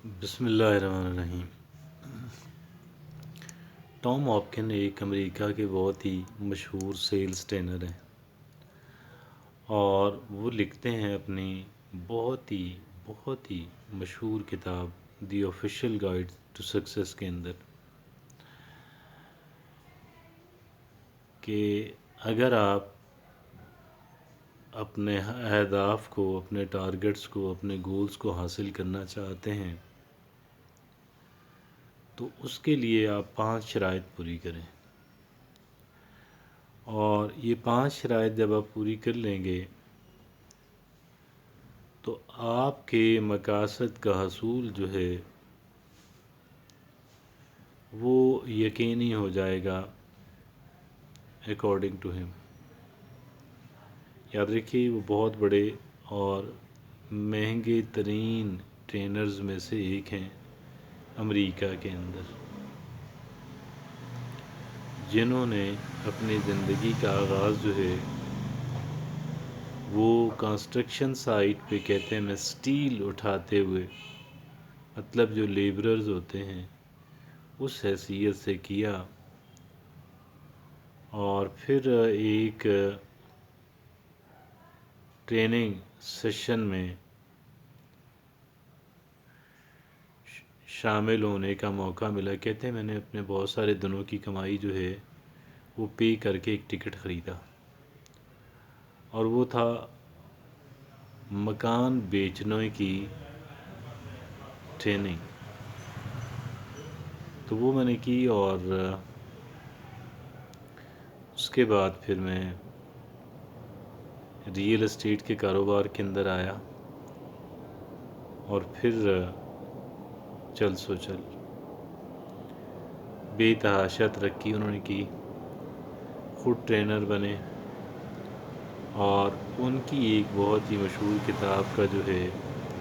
بسم اللہ الرحمن الرحیم۔ ٹام ہاپکن ایک امریکہ کے بہت ہی مشہور سیلز ٹرینر ہیں اور وہ لکھتے ہیں اپنی بہت ہی مشہور کتاب دی آفیشیل گائیڈ ٹو سکسیس کے اندر کہ اگر آپ اپنے اہداف کو، اپنے ٹارگٹس کو، اپنے گولز کو حاصل کرنا چاہتے ہیں تو اس کے لیے آپ 5 شرائط پوری کریں، اور یہ 5 شرائط جب آپ پوری کر لیں گے تو آپ کے مقاصد کا حصول جو ہے وہ یقینی ہو جائے گا اکارڈنگ ٹو ہم۔ یاد رکھیے وہ بہت بڑے اور مہنگے ترین ٹرینرز میں سے ایک ہیں امریکہ کے اندر، جنہوں نے اپنی زندگی کا آغاز جو ہے وہ کنسٹرکشن سائٹ پہ، کہتے ہیں میں سٹیل اٹھاتے ہوئے، مطلب جو لیبررز ہوتے ہیں اس حیثیت سے کیا، اور پھر ایک ٹریننگ سیشن میں شامل ہونے کا موقع ملا۔ کہتے ہیں میں نے اپنے بہت سارے دنوں کی کمائی جو ہے وہ پے کر کے ایک ٹکٹ خریدا، اور وہ تھا مکان بیچنے کی ٹریننگ۔ تو وہ میں نے کی، اور اس کے بعد پھر میں ریئل اسٹیٹ کے کاروبار کے اندر آیا، اور پھر چل سو چل بے تحاشا ترقی انہوں نے کی، خود ٹرینر بنے، اور ان کی ایک بہت ہی مشہور کتاب کا جو ہے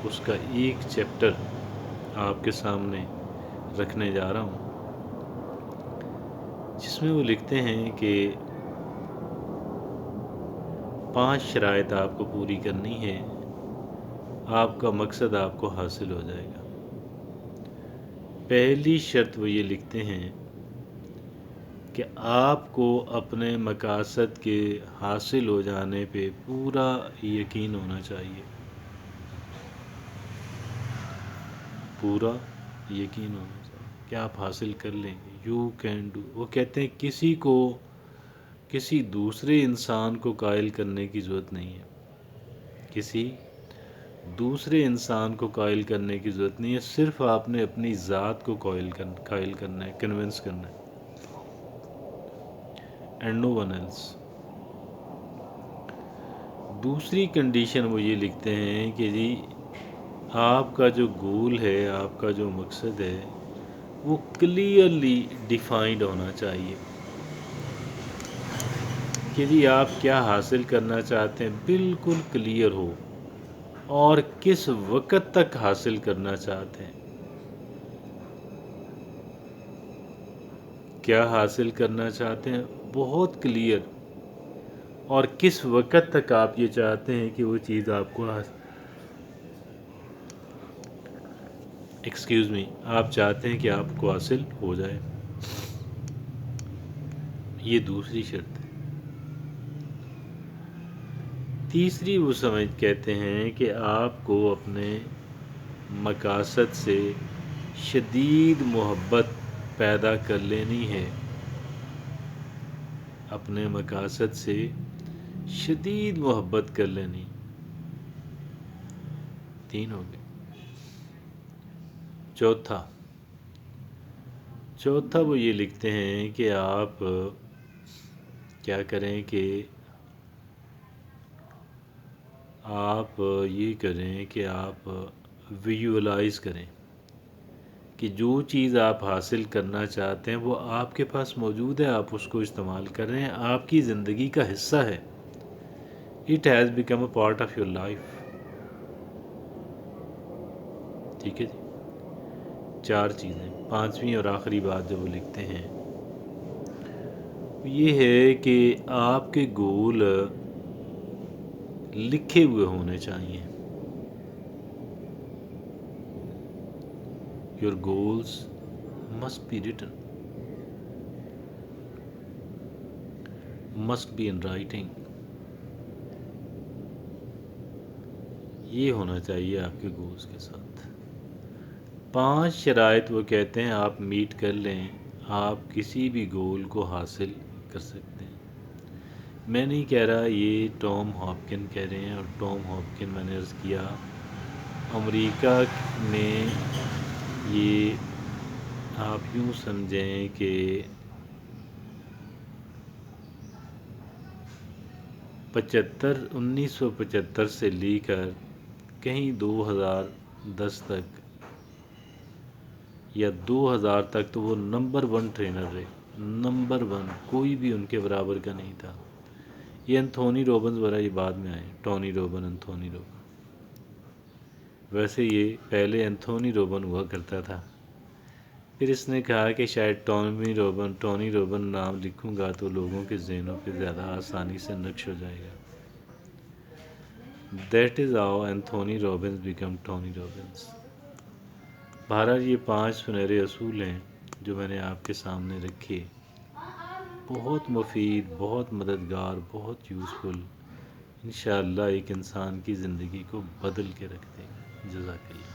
اس کا ایک چیپٹر آپ کے سامنے رکھنے جا رہا ہوں، جس میں وہ لکھتے ہیں کہ 5 شرائط آپ کو پوری کرنی ہے، آپ کا مقصد آپ کو حاصل ہو جائے گا۔ پہلی شرط وہ یہ لکھتے ہیں کہ آپ کو اپنے مقاصد کے حاصل ہو جانے پہ پورا یقین ہونا چاہیے، پورا یقین ہونا چاہیے کہ آپ حاصل کر لیں گے۔ You can do. وہ کہتے ہیں کسی دوسرے انسان کو قائل کرنے کی ضرورت نہیں ہے، کسی دوسرے انسان کو قائل کرنے کی ضرورت نہیں ہے، صرف آپ نے اپنی ذات کو قائل کرنا ہے، کنونس کرنا ہے، اینڈ نو ون ایلس۔ دوسری کنڈیشن وہ یہ لکھتے ہیں کہ جی آپ کا جو گول ہے، آپ کا جو مقصد ہے وہ کلیئرلی ڈیفائنڈ ہونا چاہیے، کہ جی آپ کیا حاصل کرنا چاہتے ہیں بالکل کلیئر ہو، اور کس وقت تک حاصل کرنا چاہتے ہیں، کیا حاصل کرنا چاہتے ہیں بہت کلیئر، اور کس وقت تک آپ یہ چاہتے ہیں کہ وہ چیز آپ کو آپ چاہتے ہیں کہ آپ کو حاصل ہو جائے۔ یہ دوسری شرط ہے۔ تیسری وہ کہتے ہیں کہ آپ کو اپنے مقاصد سے شدید محبت پیدا کر لینی ہے، اپنے مقاصد سے شدید محبت کر لینی۔ 3 ہو گئے۔ چوتھا وہ یہ لکھتے ہیں کہ آپ کیا کریں کہ آپ یہ کریں کہ آپ ویژولائز کریں کہ جو چیز آپ حاصل کرنا چاہتے ہیں وہ آپ کے پاس موجود ہے، آپ اس کو استعمال کر رہے ہیں، آپ کی زندگی کا حصہ ہے۔ It has become a part of your life. ٹھیک ہے جی، 4 چیزیں۔ 5ویں اور آخری بات جو وہ لکھتے ہیں یہ ہے کہ آپ کے گول لکھے ہوئے ہونے چاہیے۔ your goals must be written, must be in writing. یہ ہونا چاہیے آپ کے گولز کے ساتھ. 5 شرائط وہ کہتے ہیں آپ میٹ کر لیں، آپ کسی بھی گول کو حاصل کر سکتے ہیں. میں نہیں کہہ رہا، یہ ٹام ہاپکن کہہ رہے ہیں، اور ٹام ہاپکن میں نے عرض کیا امریکہ میں، یہ آپ یوں سمجھیں کہ 1975 سے لے کر کہیں 2010 تک یا 2000 تک تو وہ نمبر 1 ٹرینر رہے. نمبر 1، کوئی بھی ان کے برابر کا نہیں تھا. یہ انتھونی روبنز وغیرہ یہ بعد میں آئے، ٹونی روبن، انتھونی روبن. ویسے یہ پہلے انتھونی روبن ہوا کرتا تھا، پھر اس نے کہا کہ شاید ٹونی روبن نام لکھوں گا تو لوگوں کے ذہنوں پہ زیادہ آسانی سے نقش ہو جائے گا. That is how Anthony Robbins became Tony Robbins. بہرحال یہ 5 سنہرے اصول ہیں جو میں نے آپ کے سامنے رکھے، بہت مفید، بہت مددگار، بہت یوزفل، انشاءاللہ ایک انسان کی زندگی کو بدل کے رکھ دے گا. جزاک اللہ.